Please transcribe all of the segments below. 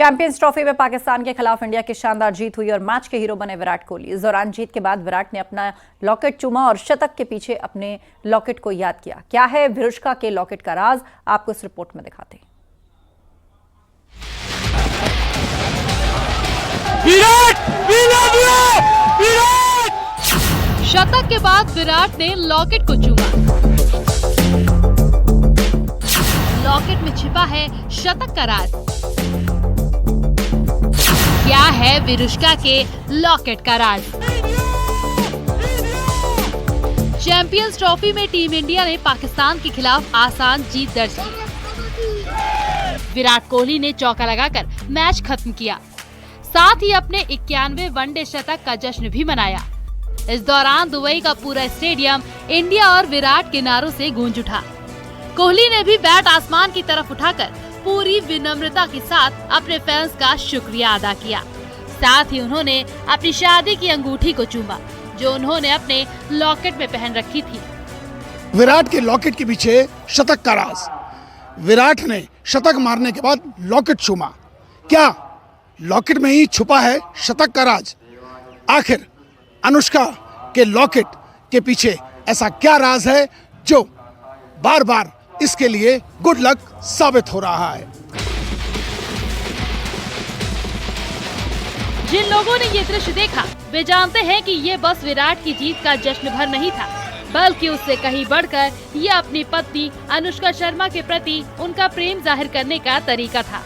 Champions trophy में पाकिस्तान के खिलाफ इंडिया की शानदार जीत हुई और मैच के हीरो बने विराट कोहली। इस दौरान जीत के बाद विराट ने अपना लॉकेट चूमा और शतक के पीछे अपने लॉकेट को याद किया। क्या है विरुष्का के लॉकेट का राज, आपको इस रिपोर्ट में दिखाते हैं। शतक के बाद विराट ने लॉकेट को चूमा। लॉकेट में छिपा है शतक का राज। क्या है विरुष्का के लॉकेट का राज? चैंपियंस ट्रॉफी में टीम इंडिया ने पाकिस्तान के खिलाफ आसान जीत दर्ज की। विराट कोहली ने चौका लगाकर मैच खत्म किया, साथ ही अपने 91वें वनडे शतक का जश्न भी मनाया। इस दौरान दुबई का पूरा स्टेडियम इंडिया और विराट के नारों से गूंज उठा। कोहली ने भी बैट आसमान की तरफ उठाकर पूरी विनम्रता के साथ अपने फैंस का शुक्रिया अदा किया। साथ ही उन्होंने अपनी शादी की अंगूठी को चूमा, जो उन्होंने अपने लॉकेट में पहन रखी थी। विराट के लॉकेट के पीछे शतक का राज। विराट ने शतक मारने के बाद लॉकेट चूमा। क्या लॉकेट में ही छुपा है शतक का राज? आखिर अनुष्का के लॉकेट के पीछे ऐसा क्या राज है जो बार बार इसके लिए गुड लक साबित हो रहा है? जिन लोगों ने ये दृश्य देखा वे जानते हैं कि ये बस विराट की जीत का जश्न भर नहीं था, बल्कि उससे कहीं बढ़कर ये अपनी पत्नी अनुष्का शर्मा के प्रति उनका प्रेम जाहिर करने का तरीका था।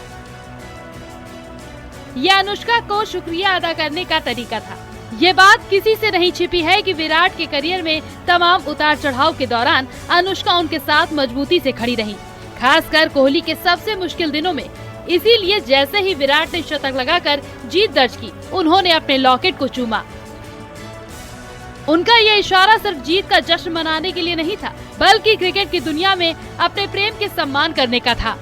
यह अनुष्का को शुक्रिया अदा करने का तरीका था। ये बात किसी से नहीं छिपी है कि विराट के करियर में तमाम उतार चढ़ाव के दौरान अनुष्का उनके साथ मजबूती से खड़ी रही, खासकर कोहली के सबसे मुश्किल दिनों में। इसीलिए जैसे ही विराट ने शतक लगाकर जीत दर्ज की, उन्होंने अपने लॉकेट को चूमा। उनका यह इशारा सिर्फ जीत का जश्न मनाने के लिए नहीं था, बल्कि क्रिकेट की दुनिया में अपने प्रेम के सम्मान करने का था।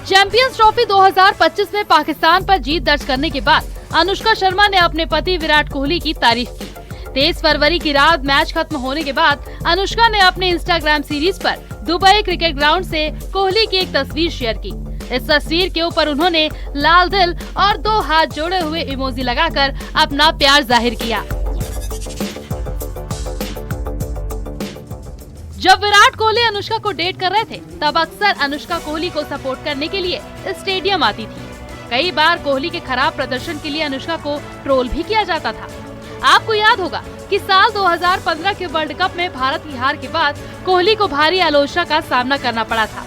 चैंपियंस ट्रॉफी 2025 में पाकिस्तान पर जीत दर्ज करने के बाद अनुष्का शर्मा ने अपने पति विराट कोहली की तारीफ की। 23 फरवरी की रात मैच खत्म होने के बाद अनुष्का ने अपने इंस्टाग्राम सीरीज पर दुबई क्रिकेट ग्राउंड से कोहली की एक तस्वीर शेयर की। इस तस्वीर के ऊपर उन्होंने लाल दिल और 2 हाथ जोड़े हुए इमोजी लगाकर अपना प्यार जाहिर किया। जब विराट कोहली अनुष्का को डेट कर रहे थे, तब अक्सर अनुष्का कोहली को सपोर्ट करने के लिए स्टेडियम आती थी। कई बार कोहली के खराब प्रदर्शन के लिए अनुष्का को ट्रोल भी किया जाता था। आपको याद होगा कि साल 2015 के वर्ल्ड कप में भारत की हार के बाद कोहली को भारी आलोचना का सामना करना पड़ा था,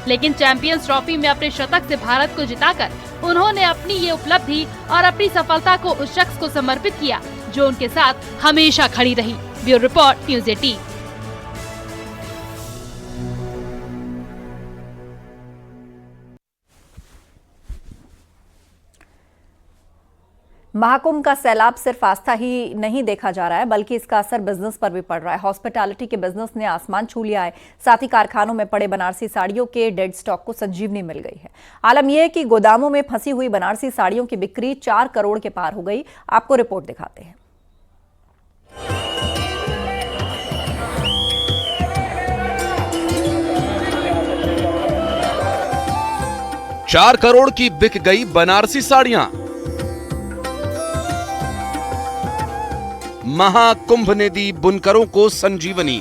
लेकिन चैंपियंस ट्रॉफी में अपने शतक से भारत को जिताकर उन्होंने अपनी ये उपलब्धि और अपनी सफलता को उस शख्स को समर्पित किया जो उनके साथ हमेशा खड़ी रही। Bureau report, news 18। महाकुंभ का सैलाब सिर्फ आस्था ही नहीं देखा जा रहा है, बल्कि इसका असर बिजनेस पर भी पड़ रहा है। हॉस्पिटैलिटी के बिजनेस ने आसमान छू लिया है। साथ ही कारखानों में पड़े बनारसी साड़ियों के डेड स्टॉक को संजीवनी मिल गई है। आलम यह है कि गोदामों में फंसी हुई बनारसी साड़ियों की बिक्री 4 करोड़ के पार हो गई। आपको रिपोर्ट दिखाते हैं। 4 करोड़ की बिक गई बनारसी साड़ियां। महाकुंभ ने दी बुनकरों को संजीवनी।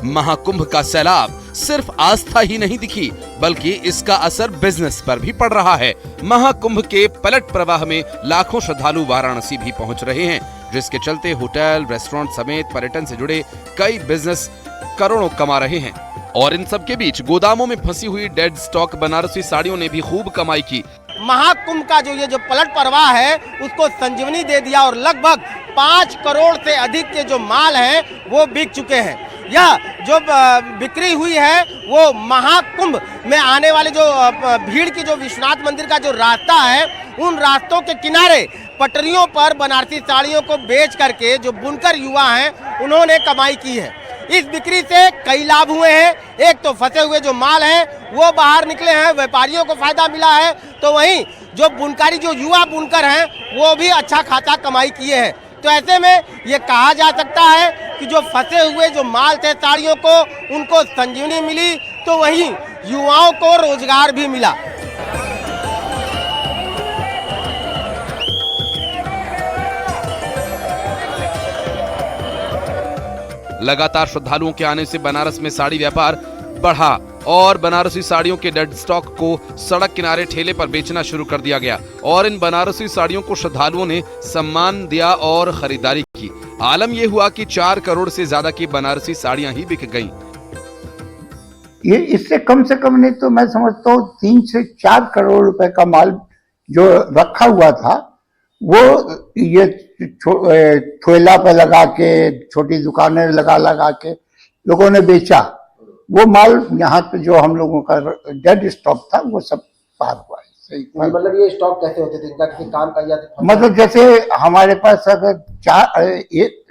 महाकुंभ का सैलाब सिर्फ आस्था ही नहीं दिखी, बल्कि इसका असर बिजनेस पर भी पड़ रहा है। महाकुंभ के पलट प्रवाह में लाखों श्रद्धालु वाराणसी भी पहुंच रहे हैं, जिसके चलते होटल, रेस्टोरेंट समेत पर्यटन से जुड़े कई बिजनेस करोड़ों कमा रहे हैं। और इन सब के बीच गोदामों में फंसी हुई डेड स्टॉक बनारसी साड़ियों ने भी खूब कमाई की। महाकुंभ का जो पलट प्रवाह है उसको संजीवनी दे दिया और लगभग 5 करोड़ से अधिक के जो माल हैं वो बिक चुके हैं। यह जो बिक्री हुई है वो महाकुंभ में आने वाले जो भीड़ की जो विश्वनाथ मंदिर का जो रास्ता है, उन रास्तों के किनारे पटरियों पर बनारसी साड़ियों को बेच करके जो बुनकर युवा हैं उन्होंने कमाई की है। इस बिक्री से कई लाभ हुए हैं। एक तो फंसे हुए जो माल हैं वो बाहर निकले हैं, व्यापारियों को फायदा मिला है, तो वहीं जो बुनकारी जो युवा बुनकर हैं वो भी अच्छा खासा कमाई किए हैं। तो ऐसे में ये कहा जा सकता है कि जो फंसे हुए जो माल थे साड़ियों को, उनको संजीवनी मिली, तो वहीं युवाओं को रोजगार भी मिला। लगातार श्रद्धालुओं के आने से बनारस में साड़ी व्यापार बढ़ा और बनारसी साड़ियों के डेड स्टॉक को सड़क किनारे ठेले पर बेचना शुरू कर दिया गया और इन बनारसी साड़ियों को श्रद्धालुओं ने सम्मान दिया और खरीदारी की। आलम यह हुआ कि 4 करोड़ से ज्यादा की बनारसी साड़ियां ही बिक गईं। ये इससे कम से कम नहीं तो मैं समझता हूँ 3 से 4 करोड़ रुपए का माल जो रखा हुआ था वो ये थोला पे लगा के, छोटी दुकानें लगा के लोगों ने बेचा। वो माल यहाँ पे जो हम लोगों का डेड स्टॉक था वो सब पार हुआ है। सही मतलब ये स्टॉक कैसे होते थे, इनका किसी काम का या मतलब जैसे हमारे पास अगर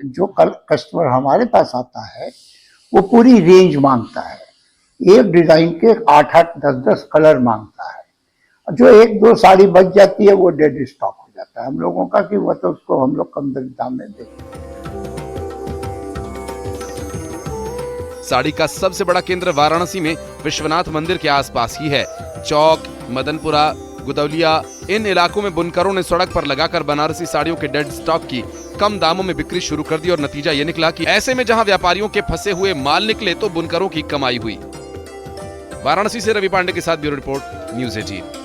जो कस्टमर हमारे पास आता है वो पूरी रेंज मांगता है, एक डिजाइन के 8-8, 10-10 कलर मांगता है। जो 1-2 साड़ी बच जाती है वो डेड स्टॉक हो जाता है हम लोगों का, कि वो तो उसको हम लोग कम दाम में देते हैं। साड़ी का सबसे बड़ा केंद्र वाराणसी में विश्वनाथ मंदिर के आसपास ही है। चौक, मदनपुरा, गुदौलिया, इन इलाकों में बुनकरों ने सड़क पर लगाकर बनारसी साड़ियों के डेड स्टॉक की कम दामों में बिक्री शुरू कर दी और नतीजा ये निकला कि ऐसे में जहां व्यापारियों के फंसे हुए माल निकले तो बुनकरों की कमाई हुई। वाराणसी से रवि पांडे के साथ ब्यूरो रिपोर्ट, न्यूज़ 18।